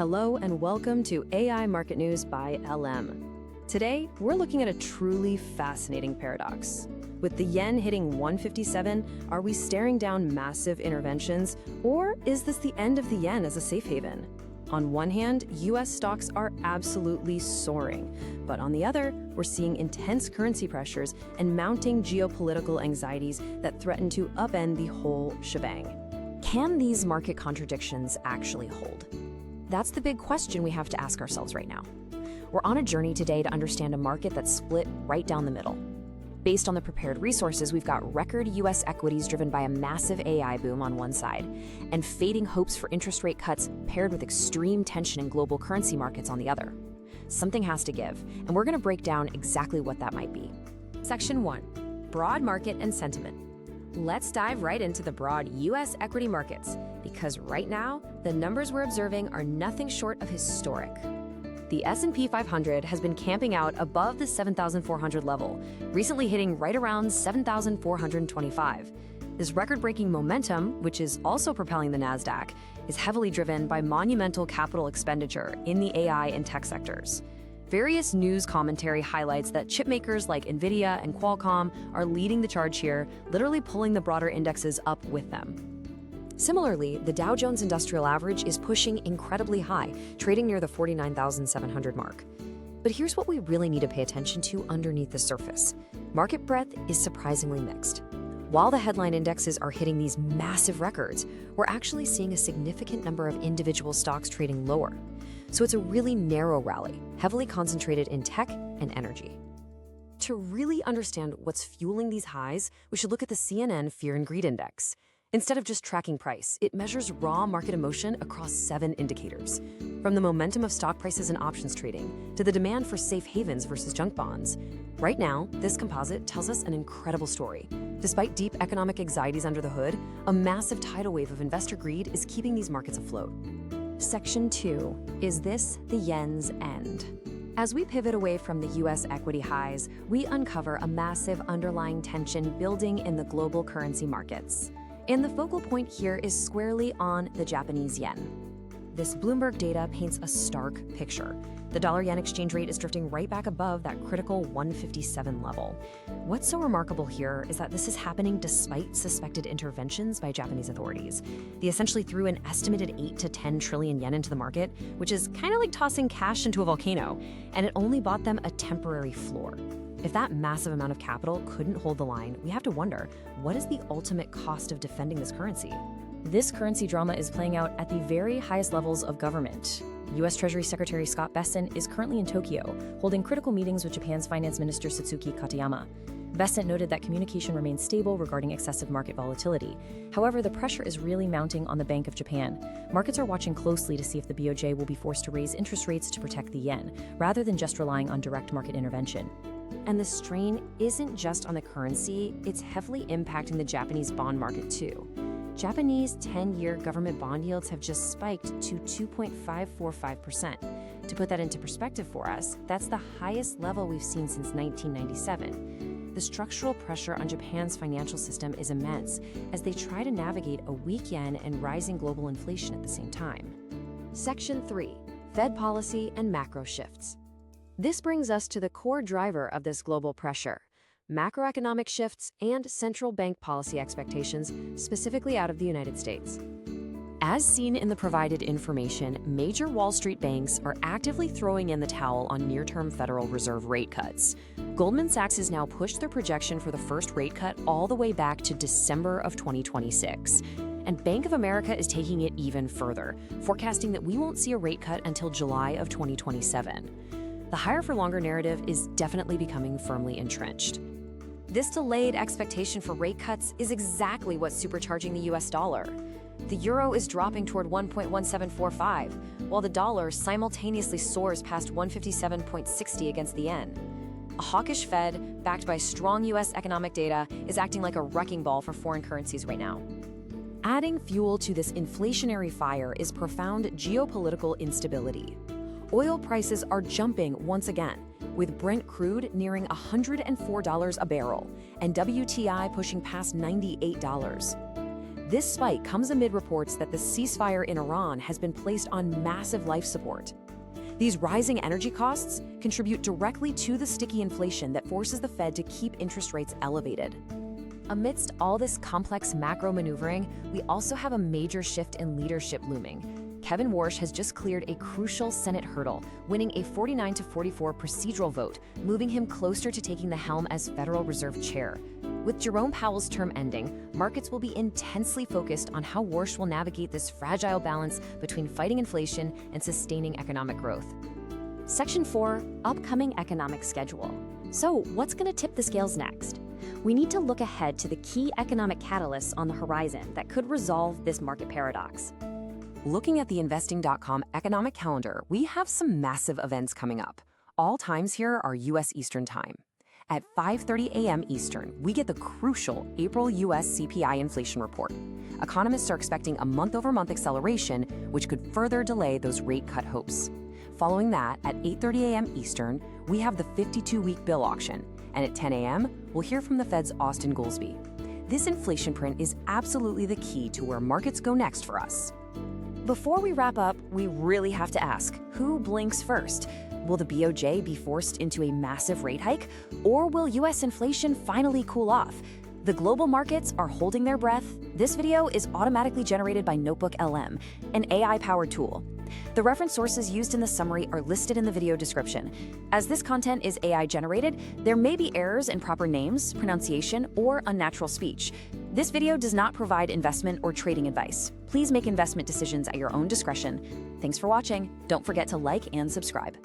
Hello and welcome to AI Market News by LM. Today, we're looking at a truly fascinating paradox. With the yen hitting 157, are we staring down massive interventions, or is this the end of the yen as a safe haven? On one hand, US stocks are absolutely soaring, but on the other, we're seeing intense currency pressures and mounting geopolitical anxieties that threaten to upend the whole shebang. Can these market contradictions actually hold? That's the big question we have to ask ourselves right now. We're on a journey today to understand a market that's split right down the middle. Based on the prepared resources, we've got record US equities driven by a massive AI boom on one side, and fading hopes for interest rate cuts paired with extreme tension in global currency markets on the other. Something has to give, and we're going to break down exactly what that might be. Section 1. Broad market and sentiment. Let's dive right into the broad US equity markets, because right now, the numbers we're observing are nothing short of historic. The S&P 500 has been camping out above the 7,400 level, recently hitting right around 7,425. This record-breaking momentum, which is also propelling the NASDAQ, is heavily driven by monumental capital expenditure in the AI and tech sectors. Various news commentary highlights that chipmakers like NVIDIA and Qualcomm are leading the charge here, literally pulling the broader indexes up with them. Similarly, the Dow Jones Industrial Average is pushing incredibly high, trading near the 49,700 mark. But here's what we really need to pay attention to underneath the surface. Market breadth is surprisingly mixed. While the headline indexes are hitting these massive records, we're actually seeing a significant number of individual stocks trading lower. So it's a really narrow rally, heavily concentrated in tech and energy. To really understand what's fueling these highs, we should look at the CNN Fear and Greed Index. Instead of just tracking price, it measures raw market emotion across 7 indicators. From the momentum of stock prices and options trading, to the demand for safe havens versus junk bonds. Right now, this composite tells us an incredible story. Despite deep economic anxieties under the hood, a massive tidal wave of investor greed is keeping these markets afloat. Section 2. Is this the yen's end? As we pivot away from the US equity highs, we uncover a massive underlying tension building in the global currency markets. And the focal point here is squarely on the Japanese yen. This Bloomberg data paints a stark picture. The dollar-yen exchange rate is drifting right back above that critical 157 level. What's so remarkable here is that this is happening despite suspected interventions by Japanese authorities. They essentially threw an estimated 8 to 10 trillion yen into the market, which is kind of like tossing cash into a volcano, and it only bought them a temporary floor. If that massive amount of capital couldn't hold the line, we have to wonder, what is the ultimate cost of defending this currency? This currency drama is playing out at the very highest levels of government. U.S. Treasury Secretary Scott Bessent is currently in Tokyo, holding critical meetings with Japan's Finance Minister Satsuki Katayama. Bessent noted that communication remains stable regarding excessive market volatility. However, the pressure is really mounting on the Bank of Japan. Markets are watching closely to see if the BOJ will be forced to raise interest rates to protect the yen, rather than just relying on direct market intervention. And the strain isn't just on the currency, it's heavily impacting the Japanese bond market too. Japanese 10-year government bond yields have just spiked to 2.545%. To put that into perspective for us, that's the highest level we've seen since 1997. The structural pressure on Japan's financial system is immense as they try to navigate a weak yen and rising global inflation at the same time. Section 3. Fed policy and macro shifts. This brings us to the core driver of this global pressure: macroeconomic shifts and central bank policy expectations, specifically out of the United States. As seen in the provided information, major Wall Street banks are actively throwing in the towel on near-term Federal Reserve rate cuts. Goldman Sachs has now pushed their projection for the first rate cut all the way back to December of 2026. And Bank of America is taking it even further, forecasting that we won't see a rate cut until July of 2027. The higher-for-longer narrative is definitely becoming firmly entrenched. This delayed expectation for rate cuts is exactly what's supercharging the US dollar. The euro is dropping toward 1.1745, while the dollar simultaneously soars past 157.60 against the yen. A hawkish Fed, backed by strong US economic data, is acting like a wrecking ball for foreign currencies right now. Adding fuel to this inflationary fire is profound geopolitical instability. Oil prices are jumping once again, with Brent crude nearing $104 a barrel and WTI pushing past $98. This spike comes amid reports that the ceasefire in Iran has been placed on massive life support. These rising energy costs contribute directly to the sticky inflation that forces the Fed to keep interest rates elevated. Amidst all this complex macro maneuvering, we also have a major shift in leadership looming. Kevin Warsh has just cleared a crucial Senate hurdle, winning a 49-44 procedural vote, moving him closer to taking the helm as Federal Reserve Chair. With Jerome Powell's term ending, markets will be intensely focused on how Warsh will navigate this fragile balance between fighting inflation and sustaining economic growth. Section 4, Upcoming Economic Schedule. So, what's going to tip the scales next? We need to look ahead to the key economic catalysts on the horizon that could resolve this market paradox. Looking at the investing.com economic calendar, we have some massive events coming up. All times here are U.S. Eastern Time. At 5:30 a.m. Eastern, we get the crucial April U.S. CPI inflation report. Economists are expecting a month-over-month acceleration, which could further delay those rate cut hopes. Following that, at 8:30 a.m. Eastern, we have the 52-week bill auction. And at 10 a.m., we'll hear from the Fed's Austin Goolsbee. This inflation print is absolutely the key to where markets go next for us. Before we wrap up, we really have to ask, who blinks first? Will the BOJ be forced into a massive rate hike, or will U.S. inflation finally cool off? The global markets are holding their breath. This video is automatically generated by NotebookLM, an AI-powered tool. The reference sources used in the summary are listed in the video description. As this content is AI-generated, there may be errors in proper names, pronunciation, or unnatural speech. This video does not provide investment or trading advice. Please make investment decisions at your own discretion. Thanks for watching. Don't forget to like and subscribe.